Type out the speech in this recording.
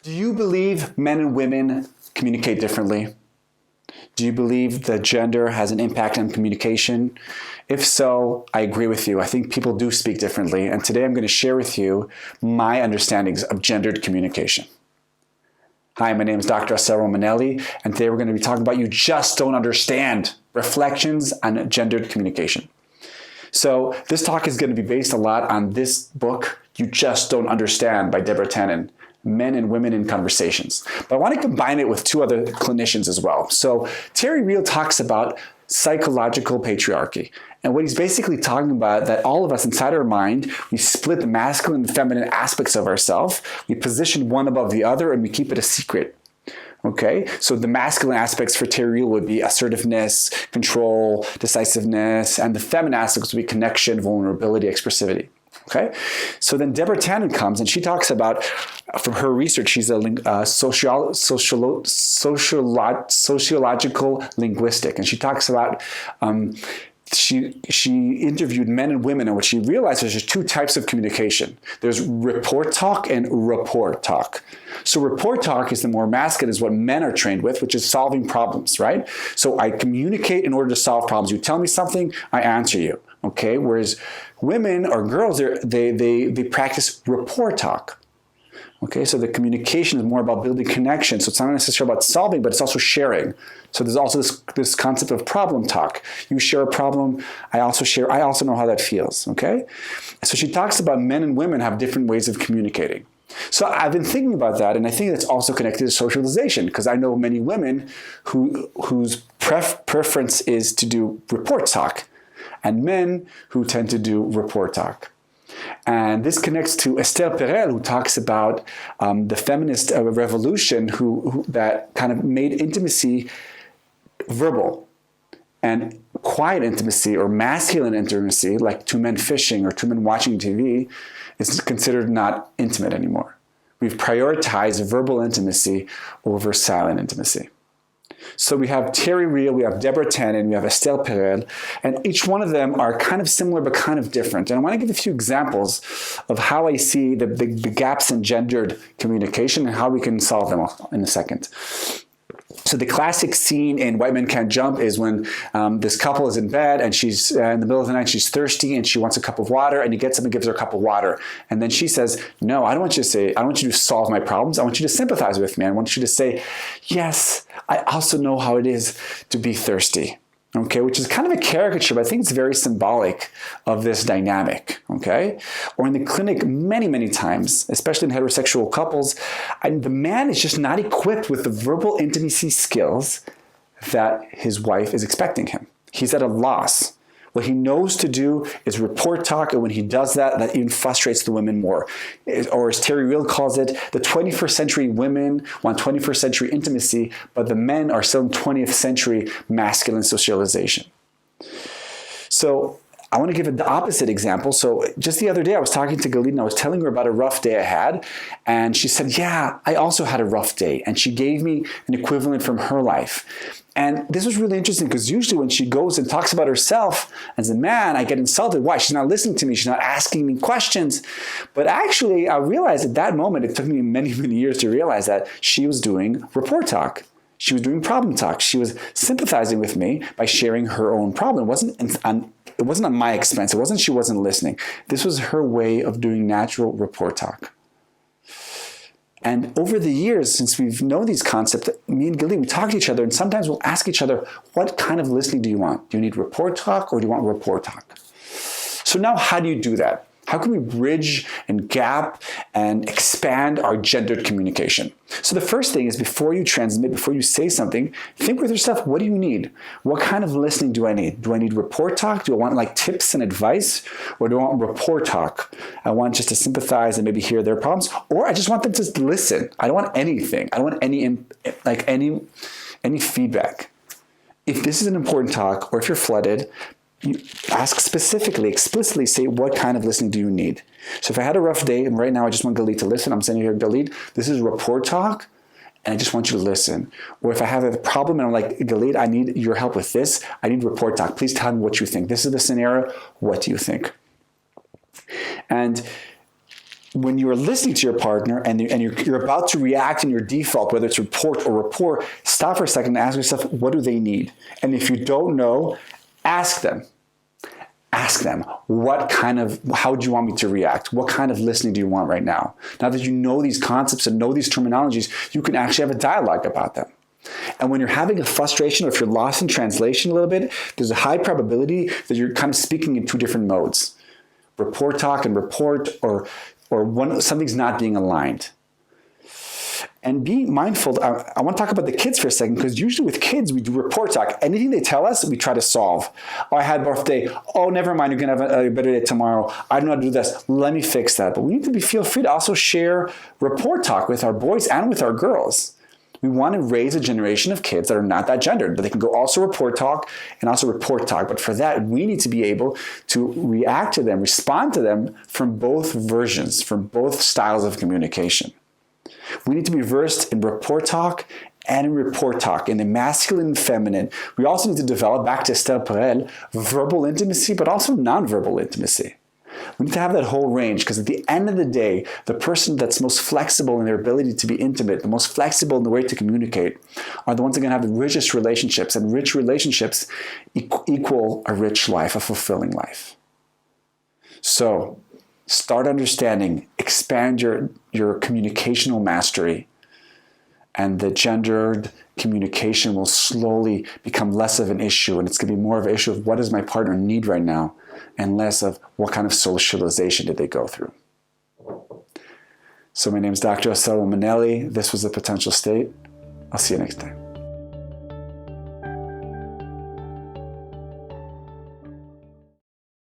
Do you believe men and women communicate differently? Do you believe that gender has an impact on communication? If so, I agree with you. I think people do speak differently. And today I'm going to share with you my understandings of gendered communication. Hi, my name is Dr. Assael Romanelli, and today we're going to be talking about You Just Don't Understand, Reflections on Gendered Communication. So this talk is going to be based a lot on this book, You Just Don't Understand by Deborah Tannen, Men and Women in Conversations. But I want to combine it with two other clinicians as well. So Terry Real talks about psychological patriarchy. And what he's basically talking about that all of us inside our mind, we split the masculine and feminine aspects of ourselves. We position one above the other and we keep it a secret. Okay, so the masculine aspects for Terry Real would be assertiveness, control, decisiveness, and the feminine aspects would be connection, vulnerability, expressivity. Okay, so then Deborah Tannen comes and she talks about, from her research, she's a sociological linguistic, and she talks about she interviewed men and women, and what she realized is there's two types of communication. There's report talk and rapport talk. So report talk is the more masculine, is what men are trained with, which is solving problems, right? So I communicate in order to solve problems. You tell me something, I answer you. Okay, whereas women or girls, they practice rapport talk. Okay, so the communication is more about building connection. So it's not necessarily about solving, but it's also sharing. So there's also this concept of problem talk. You share a problem, I also share, I also know how that feels, okay? So she talks about men and women have different ways of communicating. So I've been thinking about that, and I think that's also connected to socialization, because I know many women whose preference is to do report talk, and men who tend to do rapport talk. And this connects to Assael, who talks about the feminist revolution that kind of made intimacy verbal, and quiet intimacy or masculine intimacy, like two men fishing or two men watching TV, is considered not intimate anymore. We've prioritized verbal intimacy over silent intimacy. So we have Terry Real, we have Deborah Tannen, we have Assael, and each one of them are kind of similar but kind of different. And I want to give a few examples of how I see the gaps in gendered communication and how we can solve them in a second. So the classic scene in White Men Can't Jump is when this couple is in bed and she's in the middle of the night, she's thirsty and she wants a cup of water, and he gets up and gives her a cup of water. And then she says, no, I don't want you to say, I don't want you to solve my problems. I want you to sympathize with me. I want you to say, yes, I also know how it is to be thirsty. Okay, which is kind of a caricature, but I think it's very symbolic of this dynamic, okay? Or in the clinic, many, many times, especially in heterosexual couples, the man is just not equipped with the verbal intimacy skills that his wife is expecting him. He's at a loss. What he knows to do is report talk, and when he does that, that even frustrates the women more. Or as Terry Real calls it, the 21st century women want 21st century intimacy, but the men are still in 20th century masculine socialization. So I want to give the opposite example. So just the other day, I was talking to Galit and I was telling her about a rough day I had. And she said, yeah, I also had a rough day. And she gave me an equivalent from her life. And this was really interesting because usually when she goes and talks about herself as a man, I get insulted. Why? She's not listening to me. She's not asking me questions. But actually, I realized at that moment, it took me many, many years to realize that she was doing rapport talk. She was doing problem talk. She was sympathizing with me by sharing her own problem. It wasn't on my expense. It wasn't she wasn't listening. This was her way of doing natural rapport talk. And over the years, since we've known these concepts, me and Galit, we talk to each other, and sometimes we'll ask each other, what kind of listening do you want? Do you need rapport talk or do you want rapport talk? So now how do you do that? How can we bridge and gap and expand our gendered communication? So the first thing is, before you transmit, before you say something, think with yourself, what do you need? What kind of listening do I need? Do I need rapport talk? Do I want like tips and advice? Or do I want rapport talk? I want just to sympathize and maybe hear their problems. Or I just want them to listen. I don't want anything. I don't want any feedback. If this is an important talk, or if you're flooded, you ask specifically, explicitly say, what kind of listening do you need? So if I had a rough day and right now I just want Galit to listen, I'm saying here, Galit, this is rapport talk and I just want you to listen. Or if I have a problem and I'm like, Galit, I need your help with this. I need rapport talk. Please tell me what you think. This is the scenario. What do you think? And when you are listening to your partner and you're about to react in your default, whether it's report or rapport, stop for a second and ask yourself, what do they need? And if you don't know, ask them. Ask them, how do you want me to react? What kind of listening do you want right now? Now that you know these concepts and know these terminologies, you can actually have a dialogue about them. And when you're having a frustration or if you're lost in translation a little bit, there's a high probability that you're kind of speaking in two different modes. Rapport talk and report, or something's not being aligned. And be mindful, I want to talk about the kids for a second, because usually with kids, we do report talk. Anything they tell us, we try to solve. Oh, I had a birthday. Oh, never mind, you're going to have a better day tomorrow. I don't know how to do this. Let me fix that. But we need to feel free to also share report talk with our boys and with our girls. We want to raise a generation of kids that are not that gendered, but they can go also report talk and also report talk. But for that, we need to be able to react to them, respond to them from both versions, from both styles of communication. We need to be versed in report talk and in report talk, in the masculine and feminine. We also need to develop, back to Assael, verbal intimacy, but also nonverbal intimacy. We need to have that whole range, because at the end of the day, the person that's most flexible in their ability to be intimate, the most flexible in the way to communicate, are the ones that are going to have the richest relationships, and rich relationships equal a rich life, a fulfilling life. So, start understanding, expand your communicational mastery, and the gendered communication will slowly become less of an issue, and it's going to be more of an issue of what does my partner need right now, and less of what kind of socialization did they go through. So my name is Dr. Assael Romanelli. This was The Potential State. I'll see you next time.